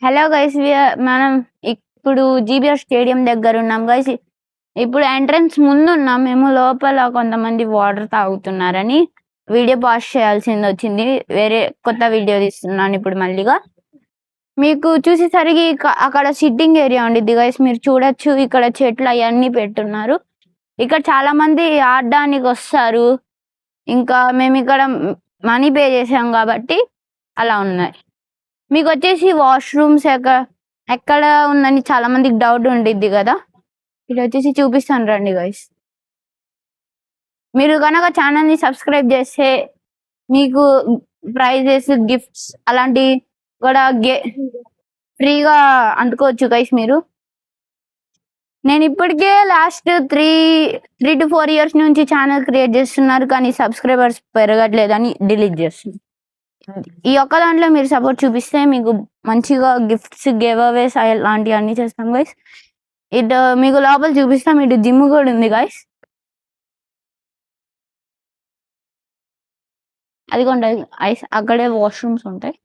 Hello guys, మనం ఇప్పుడు GBR stadium దగ్గర ఉన్నాం గైస్. ఇప్పుడు ఎంట్రన్స్ ముందు ఉన్నాం మేము. లోపల కొంతమంది వాటర్ తాగుతున్నారని వీడియో పాస్ చేయాల్సింది వచ్చింది. వేరే కొత్త వీడియో తీస్తున్నాను ఇప్పుడు మళ్ళీగా. మీకు చూసేసరికి అక్కడ సిట్టింగ్ ఏరియా ఉండిద్ది గైస్, మీరు చూడొచ్చు. ఇక్కడ చెట్లు అవన్నీ పెట్టున్నారు. ఇక్కడ చాలా మంది ఆడడానికి వస్తారు. ఇంకా మేము ఇక్కడ మనీ పే చేసాం కాబట్టి అలా ఉన్నాయి. మీకు వచ్చేసి వాష్రూమ్స్ ఎక్కడ ఉందని చాలా మందికి డౌట్ ఉండిద్ది కదా. ఇది వచ్చేసి చూపిస్తాను రండి గైస్. మీరు కనుక ఛానల్ని సబ్స్క్రైబ్ చేస్తే మీకు ప్రైజెస్, గిఫ్ట్స్ అలాంటి కూడా ఫ్రీగా అందుకోవచ్చు గైస్. మీరు నేను ఇప్పటికే లాస్ట్ 3 to 4 years నుంచి ఛానల్ క్రియేట్ చేస్తున్నారు, కానీ సబ్స్క్రైబర్స్ పెరగట్లేదని డిలీట్ చేస్తుంది. ఈ ఒక్క దాంట్లో మీరు సపోర్ట్ చూపిస్తే మీకు మంచిగా గిఫ్ట్స్, గివ్ అవేస్ అలాంటివి అన్ని చేస్తాం గైస్. ఇటు మీకు లోపల చూపిస్తాం. ఇటు జిమ్ కూడా ఉంది గైస్. అదిగోండి ఐస్, అక్కడే వాష్రూమ్స్ ఉంటాయి.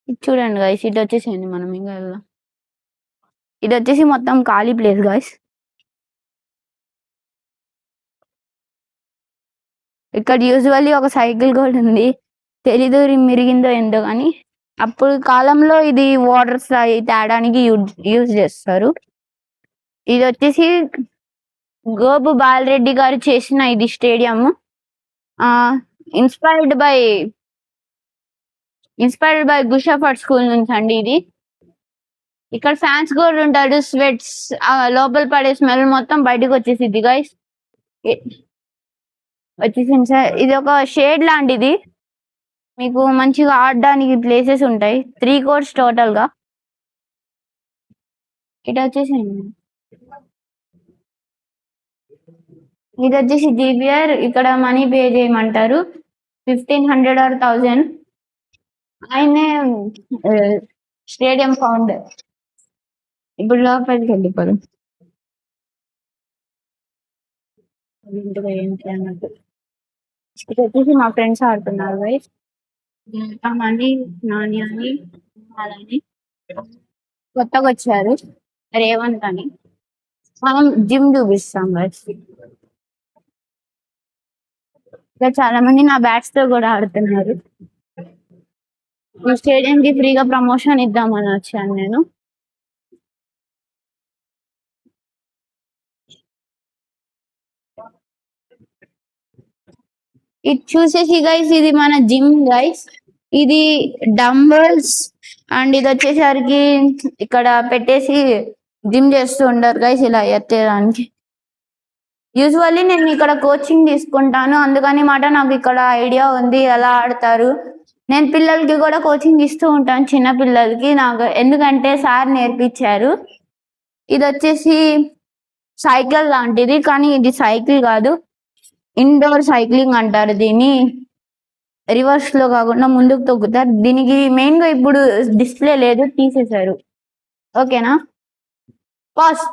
ఇది చూడండి గైస్. ఇటు వచ్చేసేయండి, మనం ఇంకా వెళ్దాం. ఇది వచ్చేసి మొత్తం ఖాళీ ప్లేస్ గైస్. ఇక్కడ యూజువల్లీ ఒక సైకిల్ కూడా ఉంది. తెలీదు మిరిగిందో ఏందో కానీ అప్పుడు కాలంలో ఇది వాటర్ తేడానికి యూజ్ చేస్తారు. ఇది వచ్చేసి గోపు బాలరెడ్డి గారు చేసిన ఇది స్టేడియం. ఇన్స్పైర్డ్ బై గుషాఫర్డ్ స్కూల్ నుంచి అండి ఇది. ఇక్కడ ఫ్యాన్స్ కూడా ఉంటాడు. స్వెట్స్ లోపల పడే స్మెల్ మొత్తం బయటకు వచ్చేసిద్ది గైస్. వచ్చేసింది సార్. ఇది ఒక షేడ్ లాంటిది. మీకు మంచిగా ఆడడానికి ప్లేసెస్ ఉంటాయి. 3 courts టోటల్ గా. ఇటు వచ్చేసేయండి. ఇది వచ్చేసి జీబీఆర్. ఇక్కడ మనీ పే చేయమంటారు, 1500 or 1000. ఆయనే స్టేడియం ఫౌండర్. ఇప్పుడు లోపలికి వెళ్ళిపోరు. ఇక్కడ వచ్చేసి మా ఫ్రెండ్స్ ఆడుతున్నారు గైస్. మనీ, నాని అని అలాని కొత్తగా వచ్చారు, రేవంత్ అని. మనం జిమ్ చూపిస్తాం గైస్. ఇంకా చాలా మంది నా బ్యాట్స్ తో కూడా ఆడుతున్నారు. ఈ స్టేడియం కి ఫ్రీగా ప్రమోషన్ ఇద్దామని వచ్చాను నేను. ఇది చూసేసి గైస్, ఇది మన జిమ్ గైస్. ఇది డంబల్స్ అండ్ ఇది వచ్చేసరికి ఇక్కడ పెట్టేసి జిమ్ చేస్తూ ఉంటారు గైస్, ఇలా ఎత్తేదానికి. యూజువల్లీ నేను ఇక్కడ కోచింగ్ తీసుకుంటాను, అందుకని మాట నాకు ఇక్కడ ఐడియా ఉంది ఎలా ఆడతారు. నేను పిల్లలకి కూడా కోచింగ్ ఇస్తూ ఉంటాను, చిన్న పిల్లలకి. నాకు ఎందుకంటే సార్ నేర్పించారు. ఇది వచ్చేసి సైకిల్ లాంటిది, కానీ ఇది సైకిల్ కాదు, ఇండోర్ సైక్లింగ్ అంటారు దీన్ని. రివర్స్ లో కాకుండా ముందుకు తొక్కుతారు. దీనికి మెయిన్ గా ఇప్పుడు డిస్ప్లే లేదు, తీసేశారు. ఓకేనా? పాస్.